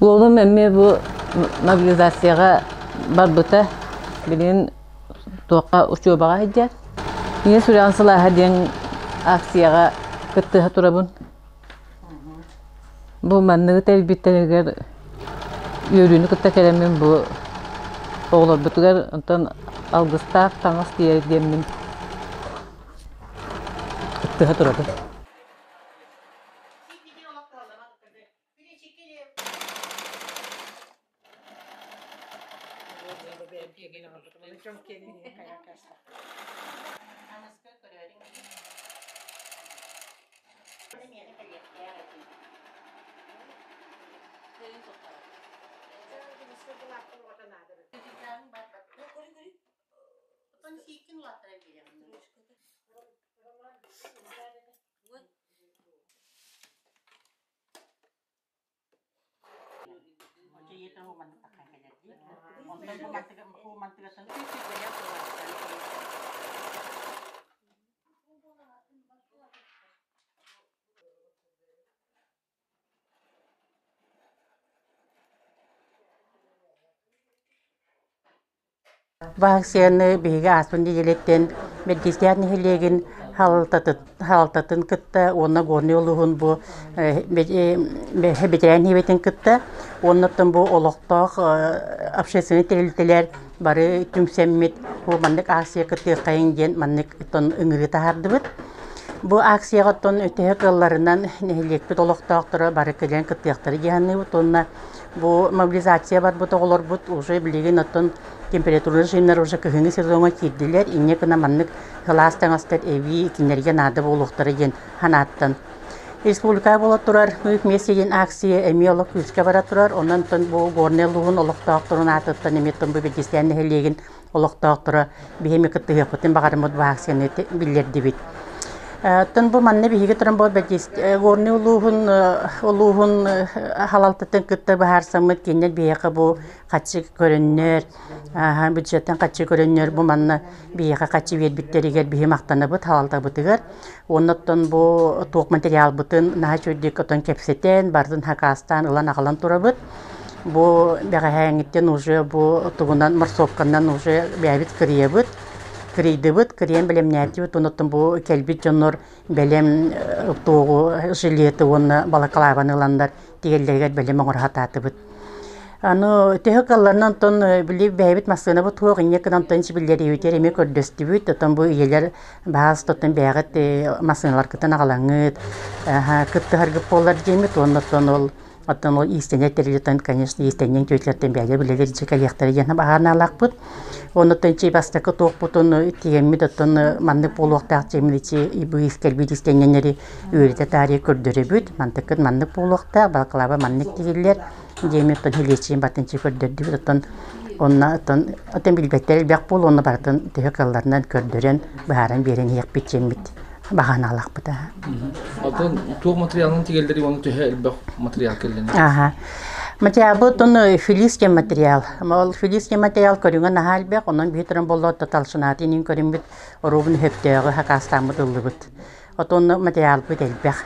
Oğlum emme bu mobilizasyaya barbuta bilin toqa uçubağa hediyer. Yine süransıla hediyen aksiyaya kıttığa turabın. Bu manlığı telbitlerger yörüğünü kıtta keremin bu oğlar bütüger ondan algıstar tangas diye demin kıttığa turabın. Vaksiyonu bihiga aspın diyelikten medisyan nihilegen haltatın kıtta ona gorni oluğun bu hebeteren hibetin kıtta ondan bu oloqtaq общественный терилтелер бары tümsemmet bu manlık aksiya kıtı kayın gen manlık ton ıngırı tahardыбыт. Bu aksiyaga ton ötehe kıllarından nihilekpit oloqtaqtırı bары kelen kıtıyaqtırı gehanı tonna bu mobilizasiya бар bu toğlar bu уже bilegen ton температура жиннар уже кыһыны сезонга кирдилер инне кына маннык хыластаңастар эви кинерге нады болуктары ген ханаттан республика болот турар үкмес деген акция эмиолог күскө бара турар ондан тон бу горнелугун олоктоктурун атыттан эметтен бу бедистен хелеген олоктоктура бихеми кыттыгыпытын багарымыт бу акцияны билдирдибит. Тон бу манны биһиге туран бу бедист горны улугун халалтатын кытты бахар самыт кеннер бияка бу качы көрөннөр бюджеттен качы көрөннөр бу манны бияка качы бербиттеригер бихи мактаныбыт халалтабытыгар оннотон бу туок материал бытын наха чөйдүк отон кепсетен бардын хакастан ылан агалан турабыт бу бягахаңиттен уже бу тугунан марсовканан уже бябит кыриебыт крейдыбыт крем белем нәтибит оннотон бу келбит жоннор белем тоогу жилети онна балакалабан ыландар тигеллергер белем оңорхататыбыт. Аны техникаларынан тон били бәйбит масына бу туог инне кынан тон сибиллери үтер эме көрдөстүбүт тон бу иелер баас тотон бягыт масыналар кытын агалаңыт кытты харгып болар демит оннотон ол Оттон ол истене терилетен, конечно, истенен көйлерден бәле билегер жекелектер яна багана алакпыт. Оннотон чей бастакы тоокпутун тиеммит оттон маннык болуктак жемиличи бу искелбит истененери үйрөтө тарih көрдөрөбүт. Мантыкын маннык болуктак балкалаба маннык тигиллер жемит оттон хилечин батынчы көрдөрдүбүт оттон онна оттон билбеттер бак бол онна бартын техникаларынан көрдөрөн баарын берен ек жемит. Багана алакпыт. Атын туок материалын тигелдери оны төһө элбек материал келген. Материал бу тон филиске материал. Мол филиске материал көрүнгөн ахалбек онун битерен болду таталшынатын көрүмбүт рубун хептөгө хакастамыт ылыбыт. Отон материал бу элбек.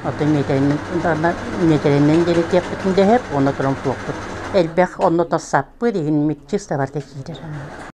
Отон метеренен делетеп бүтүндө хеп оны турун туокпут. Элбек онно тассаппы деген митчиста бар текидер.